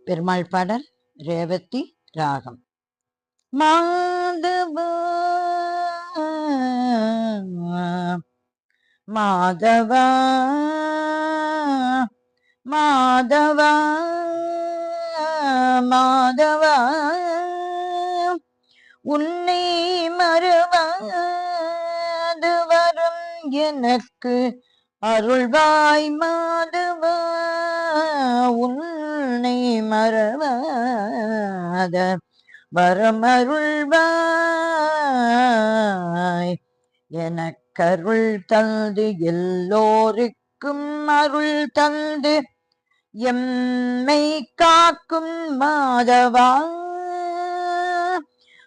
பெருமாள் பாடல் ரேவதி ராகம். மாதவ மாதவ மாதவ மாதவ உன்னை மறவாது வரும் எனக்கு அருள்வாய் மாதவ உன்னை மறவாத வரமருள்வாய் எனக்கருள் தந்து எல்லோருக்கும் அருள் தந்து எம்மை காக்கும் மாதவா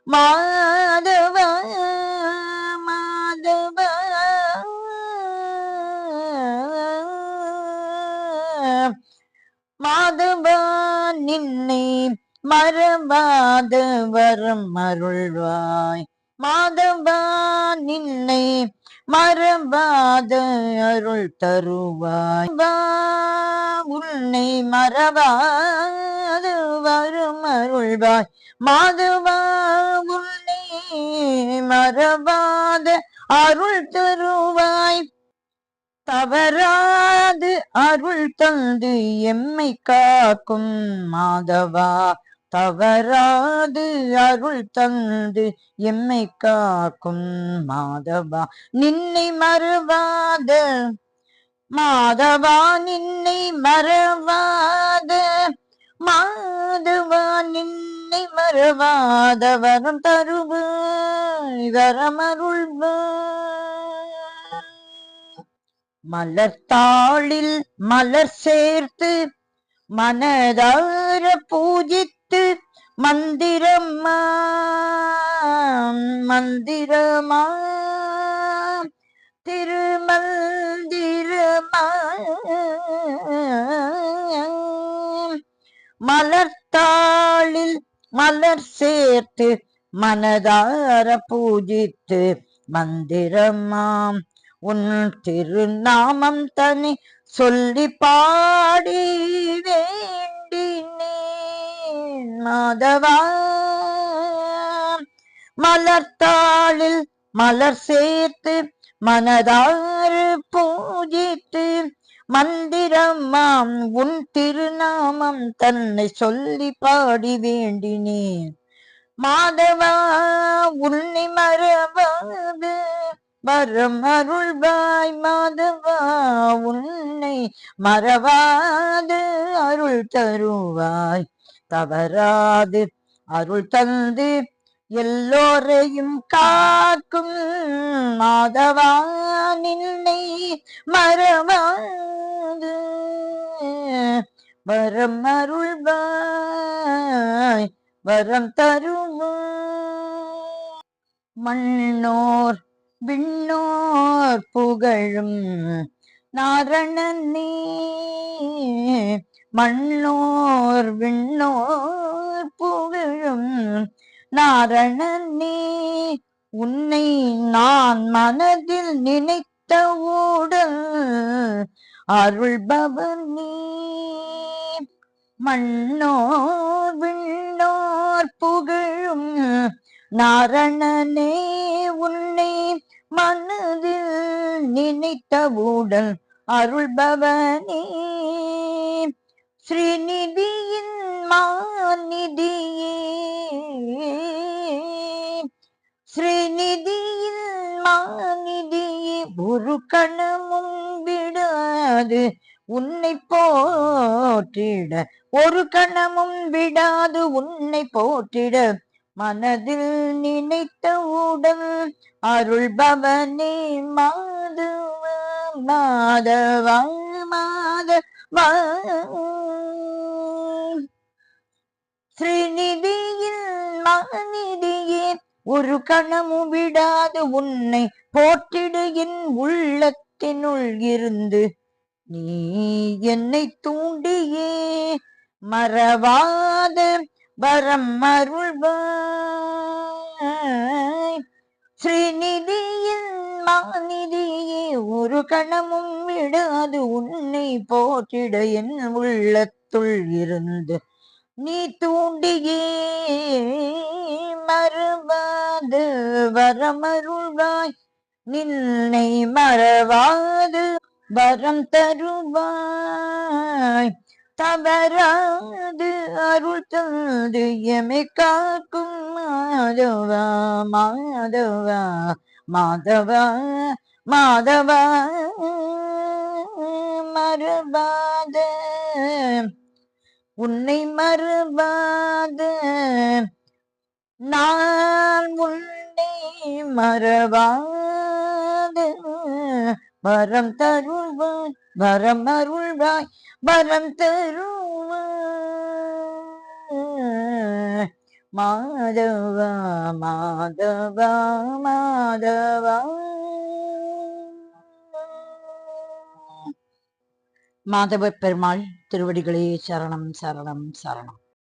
மாதவா மாதவா மாதவா நின்னை மறவாத வரம் அருள்வாய் மாதவா நின்னை மறவாத அருள் தருவாய் உன்னை மறவாத வரம் அருள்வாய் மாதவா உன்னை மறவாத அருள் தருவாய் தவறாது அருள் தந்து எம்மை காக்கும் மாதவா தவறாது அருள் தந்து எம்மை காக்கும் மாதவா நின்னை மறவாத மாதவா நின்னை மறவாத மாதவா நின்னை மறவாத வரம் தருவாய் வரமருள்வாய் மலர்த்தாளில் மலர் சேர்த்து மனதார பூஜித்து மந்திரமா மந்திரமா திருமந்திரமா மலர்த்தாளில் மலர் சேர்த்து மனதார பூஜித்து மந்திரமாம் உன் திருநாமம் தனி சொல்லி பாடி வேண்டினேன் மாதவா மலர்த்தாளில் மலர் சேர்த்து மனதாறு பூஜித்து மந்திரமாம் உன் திருநாமம் தன்னை சொல்லி பாடி வேண்டினேன் மாதவா உன்னை மறவாது வரம் அருள்வாய் மாதவா உன்னை மறவாது அருள் தருவாய் தவறாது அருள் தந்து எல்லோரையும் காக்கும் மாதவா நின்னை மறவாது வரம் அருள்வாய் வரம் தருவாய் மண்ணோர் விண்ணோர் புகழும் நாரணனே மண்ணோர் விண்ணோர் புகழும் நாரணனே உன்னை நான் மனதில் நினைத்தவுடன் அருள்பவனே மண்ணோர் விண்ணோர் புகழும் நாரணனே உன்னை மனதில் நினைத்தவுடன் அருள்பவனே ஸ்ரீநிதியின் மாநிதியே ஸ்ரீநிதியின் மாநிதியே ஒரு கணமும் விடாது உன்னை போற்றிட ஒரு கணமும் விடாது உன்னை போற்றிட மனதில் நினைத்தவுடன் அருள்பவனே மாதவ மாதவ மாதவ ஸ்ரீநிதியின் மாநிதியே ஒரு கணமும் விடாது உன்னை போற்றிடு என் உள்ளத்தினுள் இருந்து நீ என்னை தூண்டியே மறவாத வரம் அருள்வாய் ஸ்ரீநிதியின் மாநிதியே ஒரு கணமும் விடாது உன்னை போற்றிட என் உள்ளத்துள் இருந்து நீ தூண்டியே மறுவாது வரமருள்வாய், நின்னை மறவாது வரம் தருவாய். தவறாது அருள் தந்து எமை காக்கும் மாதவா மாதவா மாதவா மாதவா. மறுவாத உன்னை மறுவாத நான் உன்னை மறவாத வரம் தருவாய் வரம் அருள்வாய் வரம் தருவாய். மாதவா மாதவா மாதவா. மாதவ பெருமாள் திருவடிகளே சரணம் சரணம் சரணம்.